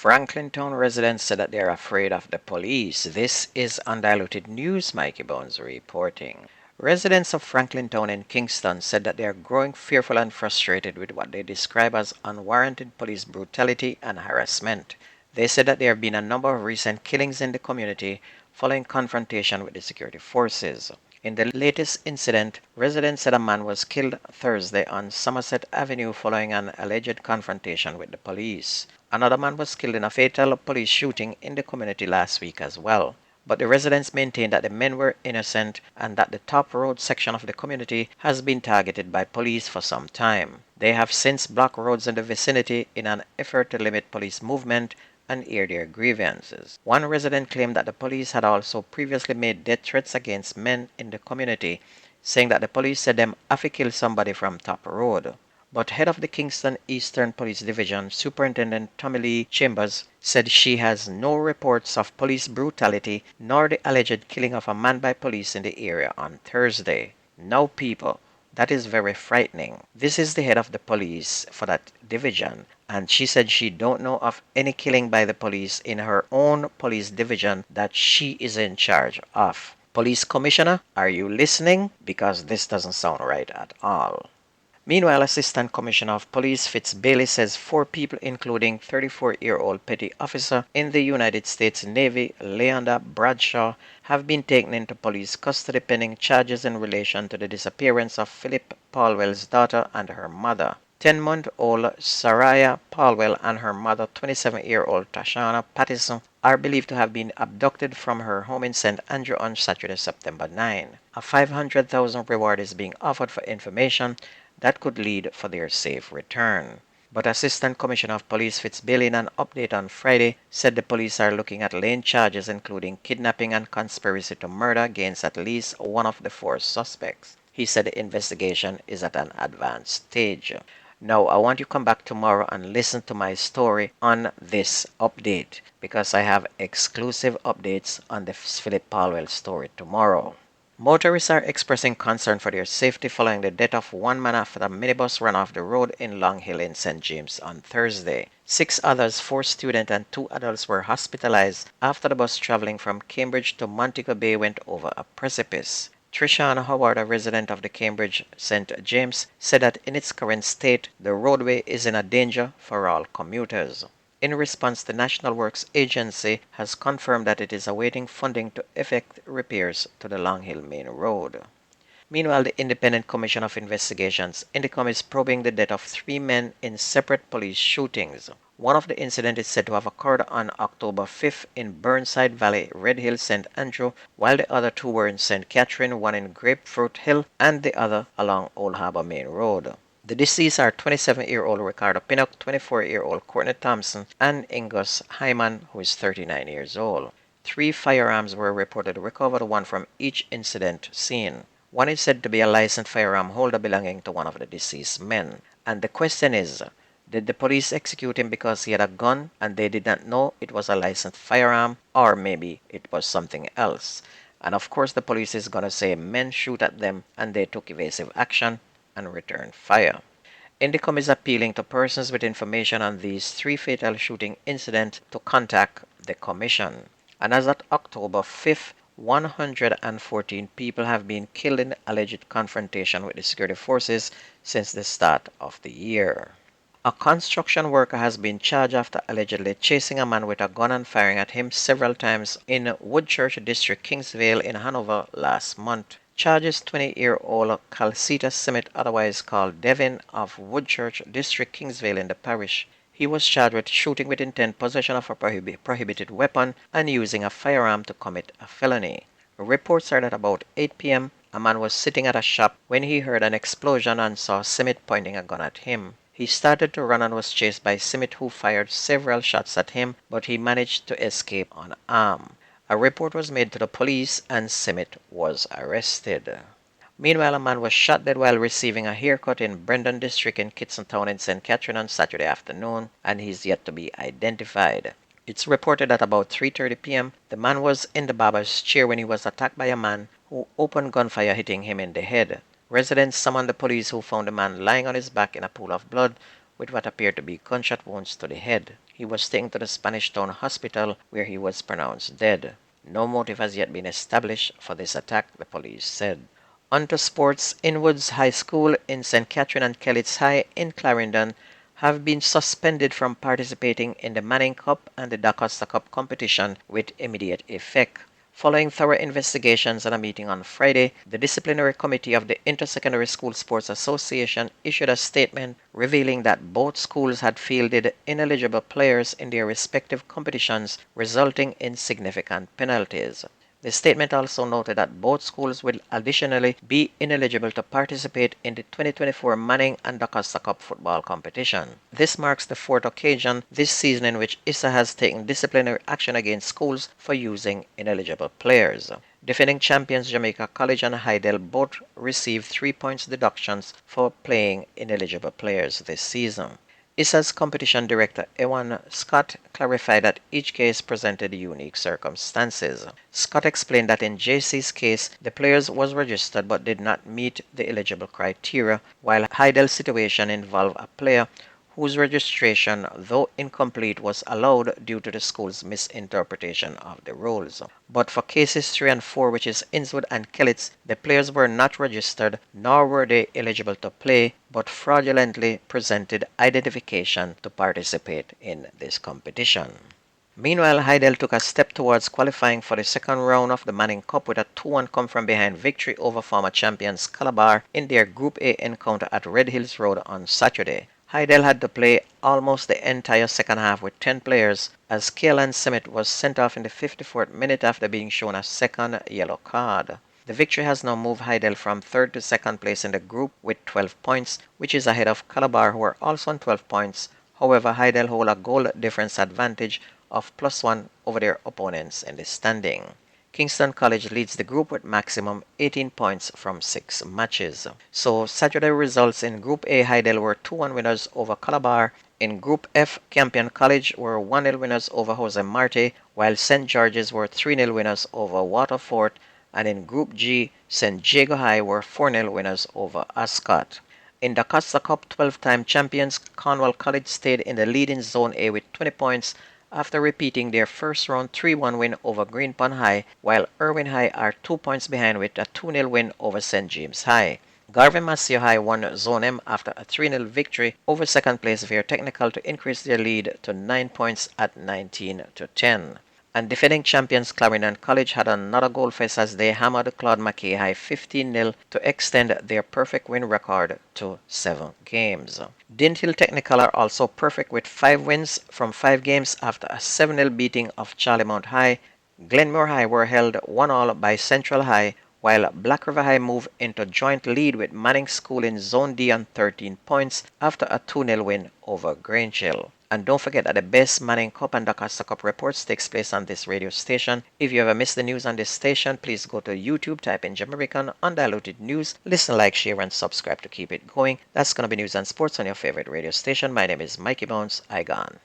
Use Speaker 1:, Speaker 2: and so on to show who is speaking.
Speaker 1: Franklintown residents said that they are afraid of the police. This is Undiluted News. Mikey Bones reporting. Residents of Franklintown in Kingston said that they are growing fearful and frustrated with what they describe as unwarranted police brutality and harassment. They said that there have been a number of recent killings in the community following confrontation with the security forces. In the latest incident, residents said a man was killed Thursday on Somerset Avenue following an alleged confrontation with the police. Another man was killed in a fatal police shooting in the community last week as well. But the residents maintained that the men were innocent and that the top road section of the community has been targeted by police for some time. They have since blocked roads in the vicinity in an effort to limit police movement and air their grievances. One resident claimed that the police had also previously made death threats against men in the community, saying that the police said them have to kill somebody from Top Road. But head of the Kingston Eastern Police Division, Superintendent Tommy Lee Chambers, said she has no reports of police brutality nor the alleged killing of a man by police in the area on Thursday. Now people, that is very frightening. This is the head of the police for that division, and she said she don't know of any killing by the police in her own police division that she is in charge of. Police Commissioner, are you listening? Because this doesn't sound right at all. Meanwhile, Assistant Commissioner of Police Fitz Bailey says 4 people, including 34-year-old petty officer in the United States Navy, Leander Bradshaw, have been taken into police custody pending charges in relation to the disappearance of Philip Palwell's daughter and her mother. 10-month-old Saraya Palwell and her mother, 27-year-old Tashana Pattison, are believed to have been abducted from her home in St. Andrew on Saturday, September 9. A $500,000 reward is being offered for information that could lead for their safe return. But Assistant Commissioner of Police Fitz Bailey, in an update on Friday, said the police are looking at laying charges including kidnapping and conspiracy to murder against at least one of the 4 suspects. He said the investigation is at an advanced stage. Now, I want you to come back tomorrow and listen to my story on this update, because I have exclusive updates on the Philip Palwell story tomorrow. Motorists are expressing concern for their safety following the death of one man after a minibus ran off the road in Long Hill in St. James on Thursday. 6 others, 4 students and 2 adults, were hospitalized after the bus traveling from Cambridge to Montego Bay went over a precipice. Trishan Howard, a resident of the Cambridge St. James, said that in its current state, the roadway is in a danger for all commuters. In response, the National Works Agency has confirmed that it is awaiting funding to effect repairs to the Long Hill Main Road. Meanwhile, the Independent Commission of Investigations INDECOM is probing the death of 3 men in separate police shootings. One of the incidents is said to have occurred on October 5th in Burnside Valley, Red Hill, St. Andrew, while the other 2 were in St. Catherine, one in Grapefruit Hill and the other along Old Harbor Main Road. The deceased are 27-year-old Ricardo Pinnock, 24-year-old Courtney Thompson, and Ingus Hyman, who is 39 years old. 3 firearms were reported recovered, 1 from each incident scene. One is said to be a licensed firearm holder belonging to one of the deceased men. And the question is, did the police execute him because he had a gun and they did not know it was a licensed firearm, or maybe it was something else? And of course the police is going to say men shoot at them and they took evasive action and returned fire. INDECOM is appealing to persons with information on these 3 fatal shooting incidents to contact the Commission. And as of October 5th, 114 people have been killed in alleged confrontation with the security forces since the start of the year. A construction worker has been charged after allegedly chasing a man with a gun and firing at him several times in Woodchurch District, Kingsvale in Hanover last month. Charges 20-year-old Calcita Simmet, otherwise called Devin, of Woodchurch District, Kingsvale in the parish. He was charged with shooting with intent, possession of a prohibited weapon, and using a firearm to commit a felony. Reports are that about 8 p.m., a man was sitting at a shop when he heard an explosion and saw Simmet pointing a gun at him. He started to run and was chased by Simmet, who fired several shots at him, but he managed to escape unarmed. A report was made to the police and Simmet was arrested. Meanwhile, a man was shot dead while receiving a haircut in Brendan District in Kitson Town in St. Catherine on Saturday afternoon, and he's yet to be identified. It's reported that about 3:30 p.m., the man was in the barber's chair when he was attacked by a man who opened gunfire, hitting him in the head. Residents summoned the police, who found the man lying on his back in a pool of blood with what appeared to be gunshot wounds to the head. He was taken to the Spanish Town Hospital where he was pronounced dead. No motive has yet been established for this attack, the police said. On to sports. Inwoods High School in St. Catherine and Kellits High in Clarendon have been suspended from participating in the Manning Cup and the DaCosta Cup competition with immediate effect. Following thorough investigations and a meeting on Friday, the disciplinary committee of the Intersecondary School Sports Association issued a statement revealing that both schools had fielded ineligible players in their respective competitions, resulting in significant penalties. The statement also noted that both schools will additionally be ineligible to participate in the 2024 Manning and DaCosta Cup football competition. This marks the fourth occasion this season in which ISA has taken disciplinary action against schools for using ineligible players. Defending champions Jamaica College and Hydel both received 3 points deductions for playing ineligible players this season. ISA's competition director Ewan Scott clarified that each case presented unique circumstances. Scott explained that in JC's case, the players was registered but did not meet the eligible criteria, while Heidel's situation involved a player whose registration, though incomplete, was allowed due to the school's misinterpretation of the rules. But for cases 3 and 4, which is Innswood and Kellits, the players were not registered, nor were they eligible to play, but fraudulently presented identification to participate in this competition. Meanwhile, Heidel took a step towards qualifying for the second round of the Manning Cup with a 2-1 come-from-behind victory over former champions Calabar in their Group A encounter at Red Hills Road on Saturday. Heidel had to play almost the entire second half with 10 players as Keelan Semmet was sent off in the 54th minute after being shown a second yellow card. The victory has now moved Heidel from third to second place in the group with 12 points, which is ahead of Calabar, who are also on 12 points. However, Heidel hold a goal difference advantage of +1 over their opponents in the standing. Kingston College leads the group with maximum 18 points from 6 matches. So Saturday results in Group A, Heidel were 2-1 winners over Calabar. In Group F, Campion College were 1-0 winners over Jose Marte, while St. George's were 3-0 winners over Waterford, and in Group G, St. Jago High were 4-0 winners over Ascot. In the Costa Cup 12-time champions, Cornwall College stayed in the lead in Zone A with 20 points after repeating their first round 3-1 win over Green Pond High, while Irwin High are 2 points behind with a 2-0 win over St. James High. Garvin Masio High won Zone M after a 3-0 victory over second place Vere Technical to increase their lead to 9 points at 19-10. And defending champions Clarendon College had another goal fest as they hammered Claude McKay High 15-0 to extend their perfect win record to 7 games. Dinthill Technical are also perfect with 5 wins from 5 games after a 7-0 beating of Charlemont High. Glenmore High were held 1-1 by Central High, while Black River High moved into joint lead with Manning School in Zone D on 13 points after a 2-0 win over Grange Hill. And don't forget that the best Manning Cup and DaCosta Cup reports takes place on this radio station. If you ever miss the news on this station, please go to YouTube, type in Jamaican Undiluted News, listen, like, share, and subscribe to keep it going. That's going to be news and sports on your favorite radio station. My name is Mikey Bones. I gone.